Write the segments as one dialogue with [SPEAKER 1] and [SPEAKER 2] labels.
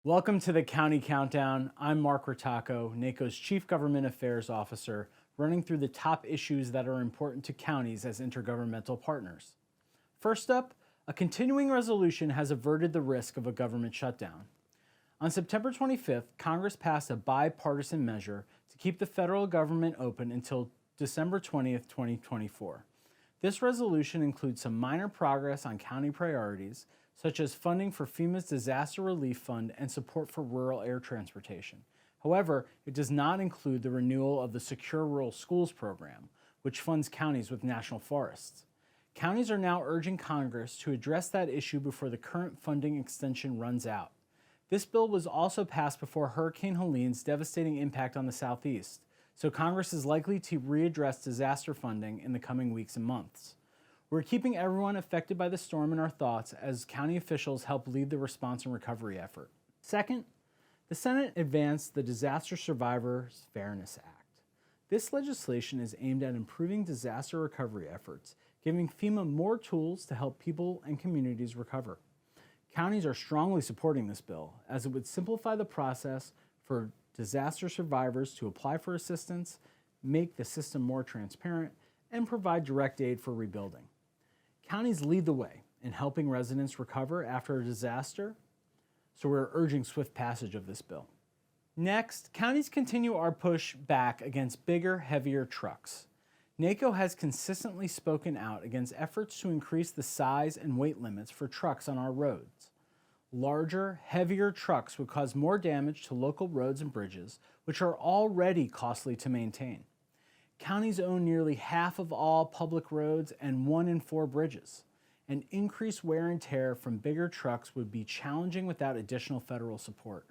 [SPEAKER 1] Welcome to the County Countdown. I'm Mark Rattacco, NACo's Chief Government Affairs Officer, running through the top issues that are important to counties as intergovernmental partners. First up, a continuing resolution has averted the risk of a government shutdown. On September 25th, Congress passed a bipartisan measure to keep the federal government open until December 20th, 2024. This resolution includes some minor progress on county priorities, such as funding for FEMA's Disaster Relief Fund and support for rural air transportation. However, it does not include the renewal of the Secure Rural Schools program, which funds counties with national forests. Counties are now urging Congress to address that issue before the current funding extension runs out. This bill was also passed before Hurricane Helene's devastating impact on the Southeast, so Congress is likely to readdress disaster funding in the coming weeks and months. We're keeping everyone affected by the storm in our thoughts as county officials help lead the response and recovery effort. Second, the Senate advanced the Disaster Survivors Fairness Act. This legislation is aimed at improving disaster recovery efforts, giving FEMA more tools to help people and communities recover. Counties are strongly supporting this bill, as it would simplify the process for disaster survivors to apply for assistance, make the system more transparent, and provide direct aid for rebuilding. Counties lead the way in helping residents recover after a disaster, so we're urging swift passage of this bill. Next, counties continue our push back against bigger, heavier trucks. NACo has consistently spoken out against efforts to increase the size and weight limits for trucks on our roads. Larger, heavier trucks would cause more damage to local roads and bridges, which are already costly to maintain. Counties own nearly half of all public roads and 1 in 4 bridges, and increased wear and tear from bigger trucks would be challenging without additional federal support.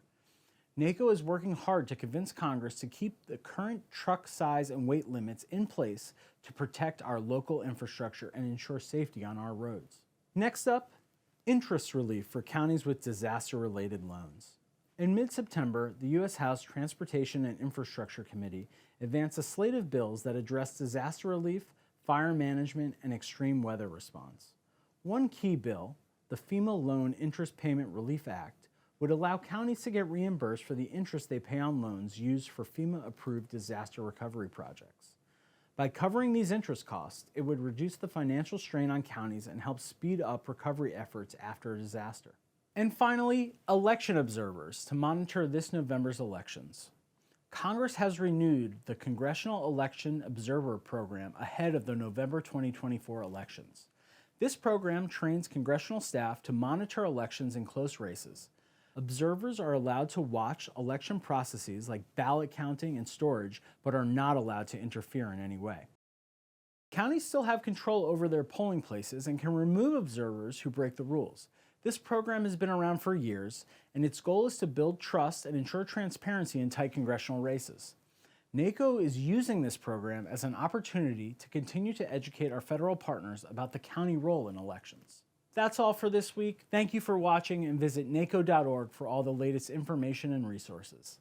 [SPEAKER 1] NACo is working hard to convince Congress to keep the current truck size and weight limits in place to protect our local infrastructure and ensure safety on our roads. Next up, interest relief for counties with disaster-related loans. In mid-September, the U.S. House Transportation and Infrastructure Committee advanced a slate of bills that address disaster relief, fire management, and extreme weather response. One key bill, the FEMA Loan Interest Payment Relief Act, would allow counties to get reimbursed for the interest they pay on loans used for FEMA-approved disaster recovery projects. By covering these interest costs, it would reduce the financial strain on counties and help speed up recovery efforts after a disaster. And finally, election observers to monitor this November's elections. Congress has renewed the Congressional Election Observer Program ahead of the November 2024 elections. This program trains congressional staff to monitor elections in close races. Observers are allowed to watch election processes like ballot counting and storage, but are not allowed to interfere in any way. Counties still have control over their polling places and can remove observers who break the rules. This program has been around for years, and its goal is to build trust and ensure transparency in tight congressional races. NACo is using this program as an opportunity to continue to educate our federal partners about the county role in elections. That's all for this week. Thank you for watching, and visit naco.org for all the latest information and resources.